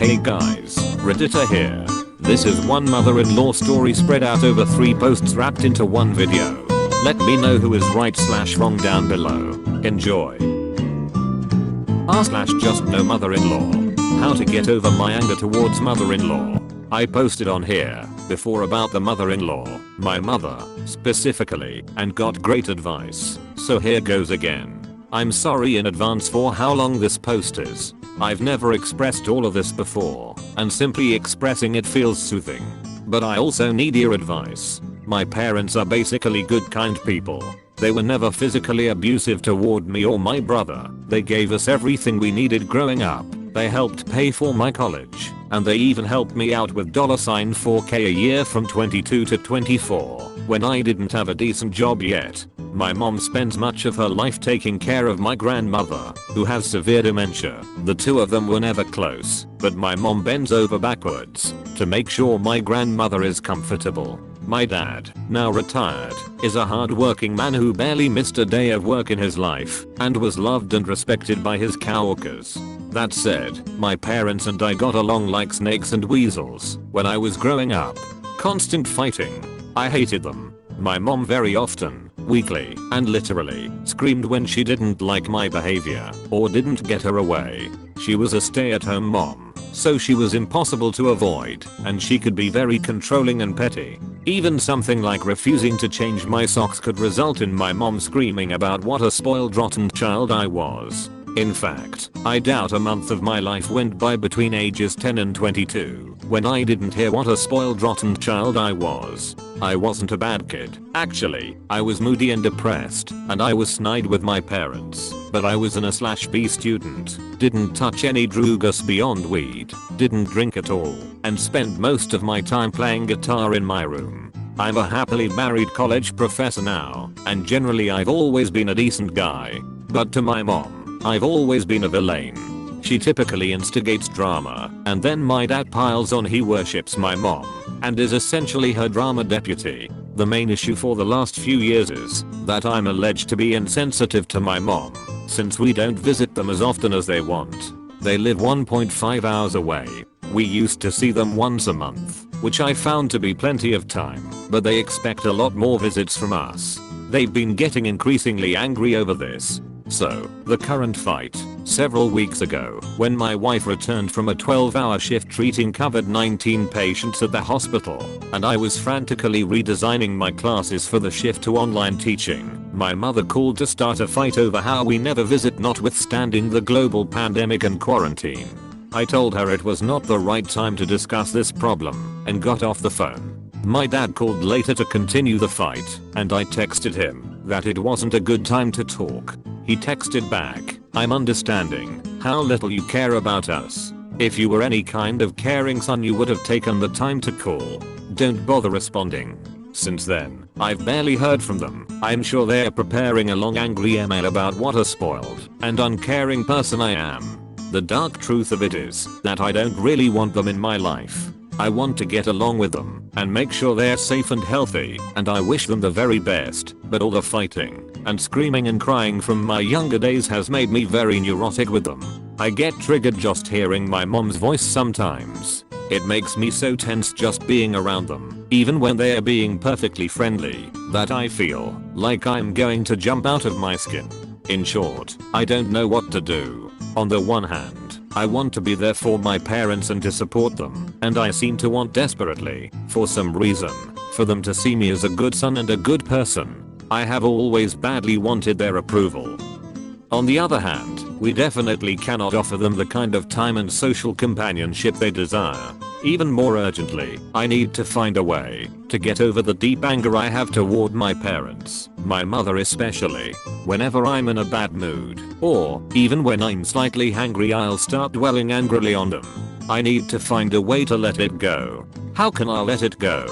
Hey guys, Reddita here. This is one mother-in-law story spread out over 3 posts wrapped into one video. Let me know who is right/wrong down below. Enjoy. r/just no mother-in-law. How to get over my anger towards mother-in-law. I posted on here before about the mother-in-law, my mother, specifically, and got great advice. So here goes again. I'm sorry in advance for how long this post is. I've never expressed all of this before, and simply expressing it feels soothing. But I also need your advice. My parents are basically good kind people. They were never physically abusive toward me or my brother. They gave us everything we needed growing up. They helped pay for my college, and they even helped me out with $4K a year from 22 to 24 when I didn't have a decent job yet. My mom spends much of her life taking care of my grandmother, who has severe dementia. The two of them were never close, but my mom bends over backwards to make sure my grandmother is comfortable. My dad, now retired, is a hard-working man who barely missed a day of work in his life and was loved and respected by his coworkers. That said, my parents and I got along like snakes and weasels when I was growing up. Constant fighting. I hated them. My mom very often, weekly, and literally, screamed when she didn't like my behavior or didn't get her way. She was a stay-at-home mom, so she was impossible to avoid, and she could be very controlling and petty. Even something like refusing to change my socks could result in my mom screaming about what a spoiled rotten child I was. In fact, I doubt a month of my life went by between ages 10 and 22 when I didn't hear what a spoiled rotten child I was. I wasn't a bad kid. Actually, I was moody and depressed, and I was snide with my parents. But I was an A/B student, didn't touch any drugs beyond weed, didn't drink at all, and spent most of my time playing guitar in my room. I'm a happily married college professor now, and generally I've always been a decent guy. But to my mom, I've always been a villain. She typically instigates drama, and then my dad piles on. He worships my mom and is essentially her drama deputy. The main issue for the last few years is that I'm alleged to be insensitive to my mom, since we don't visit them as often as they want. They live 1.5 hours away. We used to see them once a month, which I found to be plenty of time, but they expect a lot more visits from us. They've been getting increasingly angry over this. So, the current fight, several weeks ago, when my wife returned from a 12-hour shift treating COVID-19 patients at the hospital, and I was frantically redesigning my classes for the shift to online teaching, my mother called to start a fight over how we never visit notwithstanding the global pandemic and quarantine. I told her it was not the right time to discuss this problem, and got off the phone. My dad called later to continue the fight, and I texted him that it wasn't a good time to talk. He texted back, "I'm understanding how little you care about us. If you were any kind of caring son you would have taken the time to call. Don't bother responding." Since then, I've barely heard from them. I'm sure they're preparing a long angry email about what a spoiled and uncaring person I am. The dark truth of it is that I don't really want them in my life. I want to get along with them and make sure they're safe and healthy, and I wish them the very best, but all the fighting and screaming and crying from my younger days has made me very neurotic with them. I get triggered just hearing my mom's voice sometimes. It makes me so tense just being around them, even when they are being perfectly friendly, that I feel like I'm going to jump out of my skin. In short, I don't know what to do. On the one hand, I want to be there for my parents and to support them, and I seem to want desperately, for some reason, for them to see me as a good son and a good person. I have always badly wanted their approval. On the other hand, we definitely cannot offer them the kind of time and social companionship they desire. Even more urgently, I need to find a way to get over the deep anger I have toward my parents, my mother especially. Whenever I'm in a bad mood, or even when I'm slightly angry, I'll start dwelling angrily on them. I need to find a way to let it go. How can I let it go?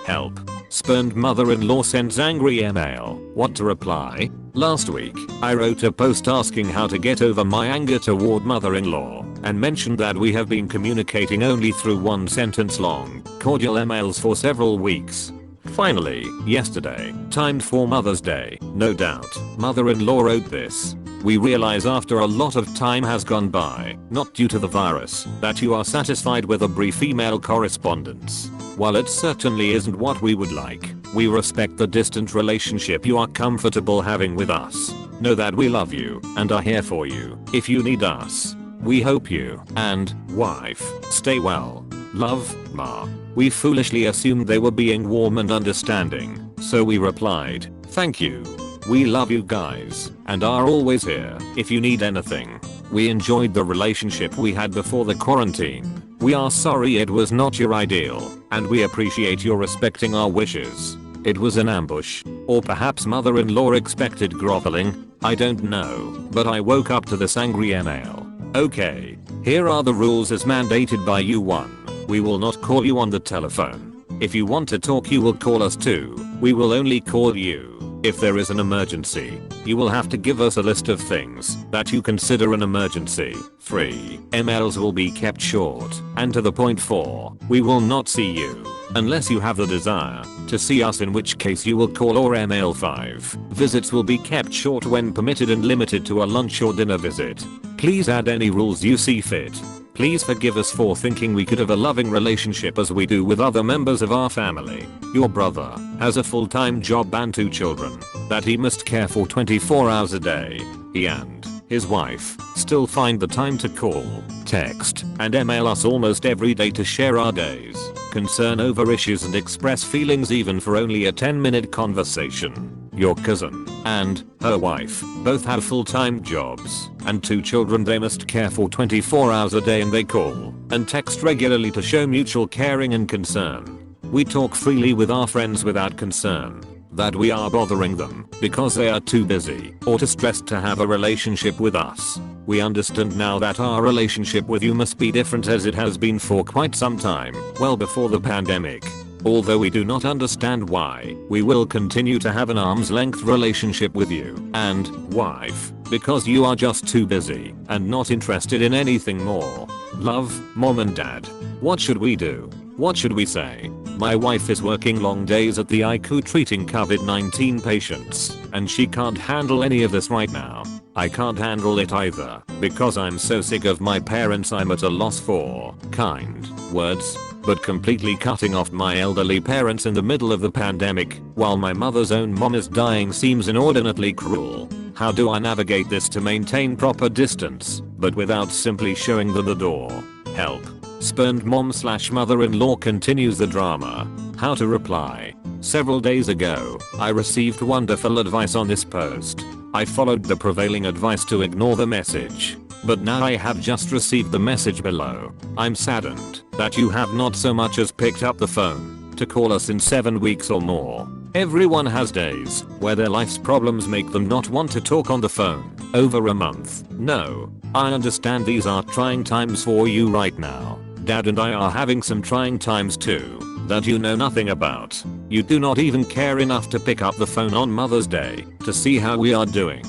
Help. Spurned mother-in-law sends angry email. What to reply? Last week, I wrote a post asking how to get over my anger toward mother-in-law, and mentioned that we have been communicating only through one sentence long, cordial emails for several weeks. Finally, yesterday, timed for Mother's Day, no doubt, mother-in-law wrote this. We realize after a lot of time has gone by, not due to the virus, that you are satisfied with a brief email correspondence. While it certainly isn't what we would like, we respect the distant relationship you are comfortable having with us. Know that we love you and are here for you if you need us. We hope you and wife stay well. Love, Ma. We foolishly assumed they were being warm and understanding, so we replied, thank you. We love you guys and are always here if you need anything. We enjoyed the relationship we had before the quarantine. We are sorry it was not your ideal, and we appreciate your respecting our wishes. It was an ambush, or perhaps mother-in-law expected groveling, I don't know, but I woke up to this angry email. Okay, here are the rules as mandated by you. 1. We will not call you on the telephone. If you want to talk you will call us. 2. We will only call you if there is an emergency. You will have to give us a list of things that you consider an emergency. 3. Emails will be kept short and to the point. 4. We will not see you unless you have the desire to see us, in which case you will call or email. 5. Visits will be kept short when permitted and limited to a lunch or dinner visit. Please add any rules you see fit. Please forgive us for thinking we could have a loving relationship as we do with other members of our family. Your brother has a full-time job and 2 children that he must care for 24 hours a day. He and his wife still find the time to call, text, and email us almost every day to share our days, concern over issues and express feelings, even for only a 10-minute conversation. Your cousin and her wife both have full-time jobs and 2 children they must care for 24 hours a day, and they call and text regularly to show mutual caring and concern. We talk freely with our friends without concern that we are bothering them because they are too busy or too stressed to have a relationship with us. We understand now that our relationship with you must be different, as it has been for quite some time, well before the pandemic. Although we do not understand why, we will continue to have an arm's length relationship with you and wife because you are just too busy and not interested in anything more. Love, Mom and Dad. What should we do? What should we say? My wife is working long days at the ICU treating COVID-19 patients, and she can't handle any of this right now. I can't handle it either because I'm so sick of my parents. I'm at a loss for kind words, but completely cutting off my elderly parents in the middle of the pandemic while my mother's own mom is dying seems inordinately cruel. How do I navigate this to maintain proper distance, but without simply showing them the door? Help. Spurned mom/mother-in-law continues the drama. How to reply. Several days ago, I received wonderful advice on this post. I followed the prevailing advice to ignore the message. But now I have just received the message below. I'm saddened that you have not so much as picked up the phone to call us in 7 weeks or more. Everyone has days where their life's problems make them not want to talk on the phone. Over a month. No, I understand these are trying times for you right now. Dad and I are having some trying times too that you know nothing about. You do not even care enough to pick up the phone on Mother's Day to see how we are doing.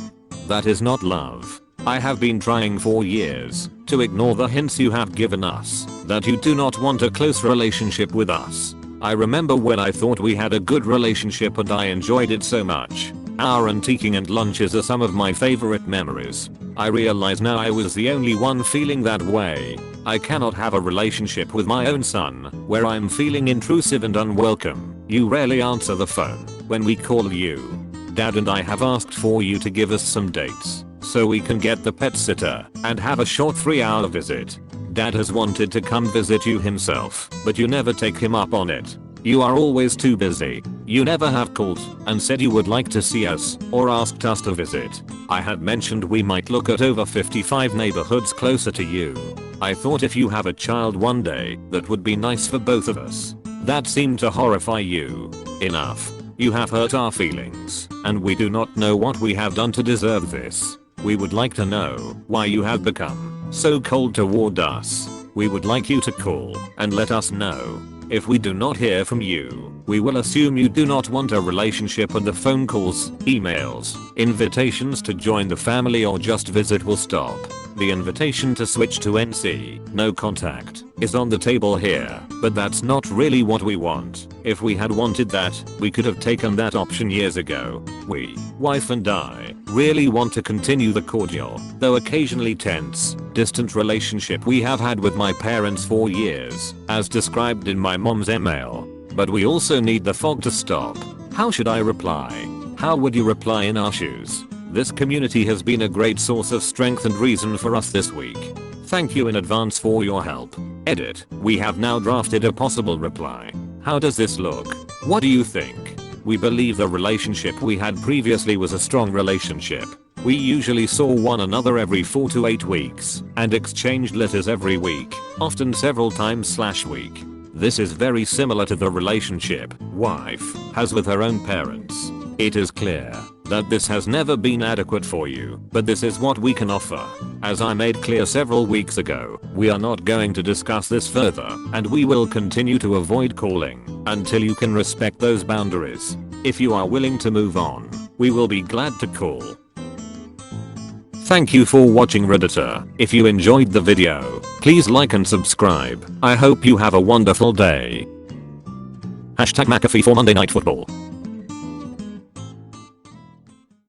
That is not love. I have been trying for years to ignore the hints you have given us that you do not want a close relationship with us. I remember when I thought we had a good relationship and I enjoyed it so much. Our antiquing and lunches are some of my favorite memories. I realize now I was the only one feeling that way. I cannot have a relationship with my own son where I'm feeling intrusive and unwelcome. You rarely answer the phone when we call you. Dad and I have asked for you to give us some dates so we can get the pet sitter and have a short 3-hour visit. Dad has wanted to come visit you himself, but you never take him up on it. You are always too busy. You never have called and said you would like to see us or asked us to visit. I had mentioned we might look at over 55 neighborhoods closer to you. I thought if you have a child one day, that would be nice for both of us. That seemed to horrify you. Enough. You have hurt our feelings, and we do not know what we have done to deserve this. We would like to know why you have become so cold toward us. We would like you to call and let us know. If we do not hear from you, we will assume you do not want a relationship, and the phone calls, emails, invitations to join the family or just visit will stop. The invitation to switch to NC, no contact, is on the table here, but that's not really what we want. If we had wanted that, we could have taken that option years ago. We, wife and I, really want to continue the cordial, though occasionally tense, distant relationship we have had with my parents for years, as described in my mom's email. But we also need the fog to stop. How should I reply? How would you reply in our shoes? This community has been a great source of strength and reason for us this week. Thank you in advance for your help. Edit. We have now drafted a possible reply. How does this look? What do you think? We believe the relationship we had previously was a strong relationship. We usually saw one another every 4 to 8 weeks and exchanged letters every week, often several times/week. This is very similar to the relationship wife has with her own parents. It is clear that this has never been adequate for you, but this is what we can offer. As I made clear several weeks ago, we are not going to discuss this further, and we will continue to avoid calling until you can respect those boundaries. If you are willing to move on, we will be glad to call. Thank you for watching Redditor. If you enjoyed the video, please like and subscribe. I hope you have a wonderful day. #McAfee for Monday Night Football.